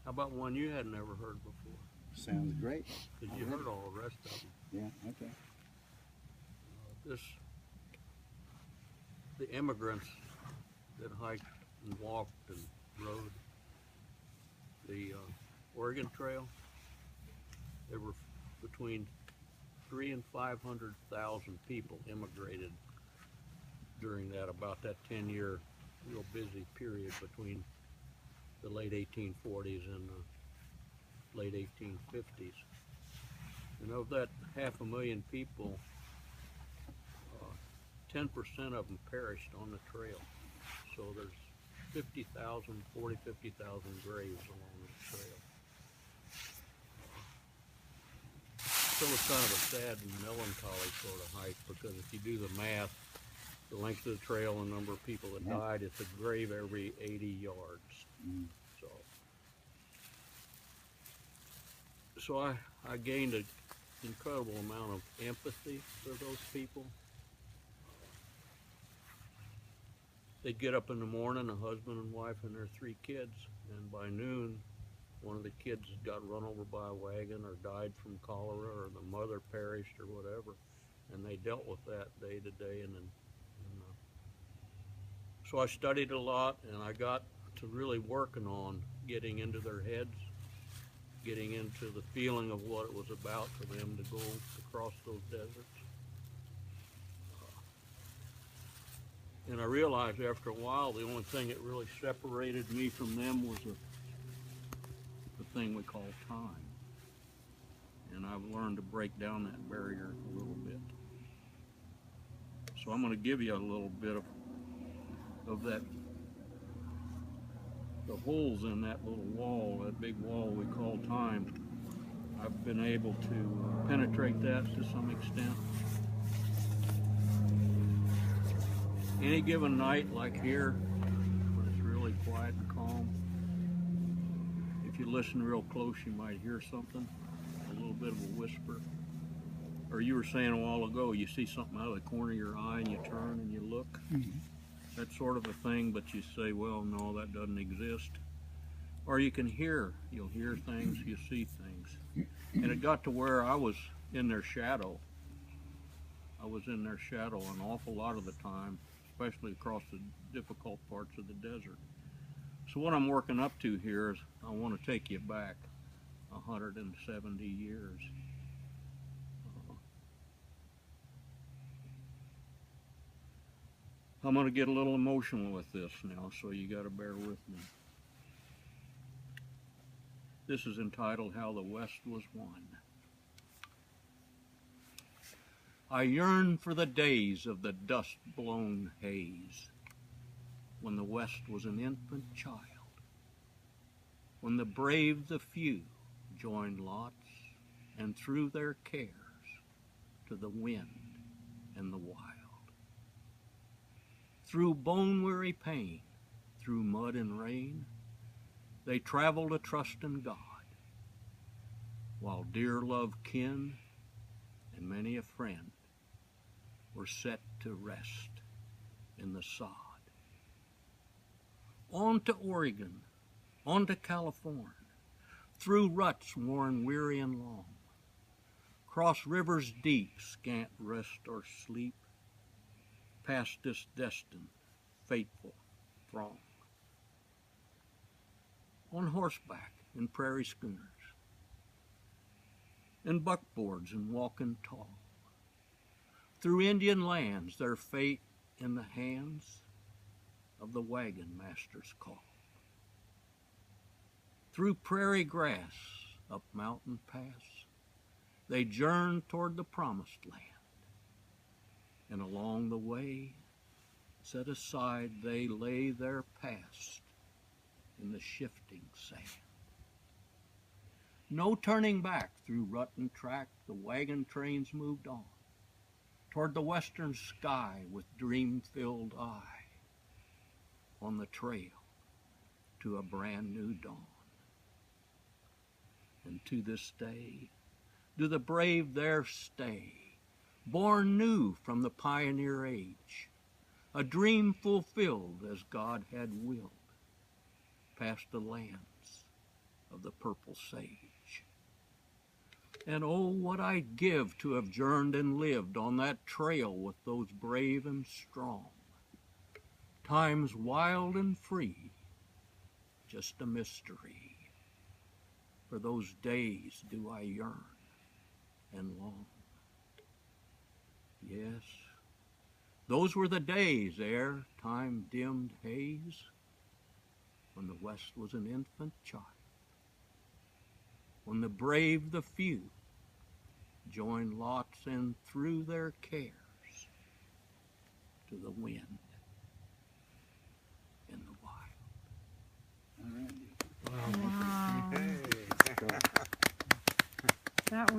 How about one you had never heard before? Sounds great. Because you heard all the rest of them. Yeah, okay. The immigrants that hiked and walked and rode the Oregon Trail, there were between 300,000 and 500,000 people immigrated during about that 10-year real busy period between the late 1840s and the late 1850s. And of that 500,000 people, 10% of them perished on the trail. So there's 50,000 graves along the trail. So it's kind of a sad and melancholy sort of hike, because if you do the math, the length of the trail and the number of people that died, it's a grave every 80 yards. So I gained an incredible amount of empathy for those people. They'd get up in the morning, a husband and wife and their 3 kids, and by noon, one of the kids got run over by a wagon or died from cholera, or the mother perished or whatever, and they dealt with that day to day. So I studied a lot, and I got to really working on getting into their heads, getting into the feeling of what it was about for them to go across those deserts. And I realized after a while, the only thing that really separated me from them was the thing we call time. And I've learned to break down that barrier a little bit. So I'm going to give you a little bit of that, the holes in that little wall, that big wall we call time. I've been able to penetrate that to some extent. Any given night like here, when it's really quiet and calm, if you listen real close, you might hear something, a little bit of a whisper. Or you were saying a while ago, you see something out of the corner of your eye and you turn and you look. Mm-hmm. That sort of a thing, but you say, well, no, that doesn't exist. Or you can hear, you'll hear things, you see things. And it got to where I was in their shadow. I was in their shadow an awful lot of the time, especially across the difficult parts of the desert. So what I'm working up to here is I want to take you back 170 years. I'm going to get a little emotional with this now, so you got to bear with me. This is entitled How the West Was Won. I yearn for the days of the dust-blown haze, when the West was an infant child, when the brave, the few, joined lots and threw their cares to the wind and the wild. Through bone-weary pain, through mud and rain, they traveled a trust in God, while dear-loved kin and many a friend were set to rest in the sod. On to Oregon, on to California, through ruts worn weary and long, cross rivers deep, scant rest or sleep, past this destined, fateful throng. On horseback in prairie schooners, in buckboards and walking tall, through Indian lands, their fate in the hands of the wagon master's call. Through prairie grass, up mountain pass, they journeyed toward the promised land. And along the way, set aside, they lay their past in the shifting sand. No turning back through rut and track, the wagon trains moved on, toward the western sky with dream-filled eye, on the trail to a brand new dawn. And to this day, do the brave there stay, born new from the pioneer age, a dream fulfilled as God had willed, past the lands of the purple sage. And oh, what I'd give to have journeyed and lived on that trail with those brave and strong. Times wild and free, just a mystery. For those days do I yearn and long. Yes, those were the days ere time dimmed haze, when the West was an infant child, when the brave, the few, joined lots and threw their cares to the wind in the wild. Wow. Hey. That was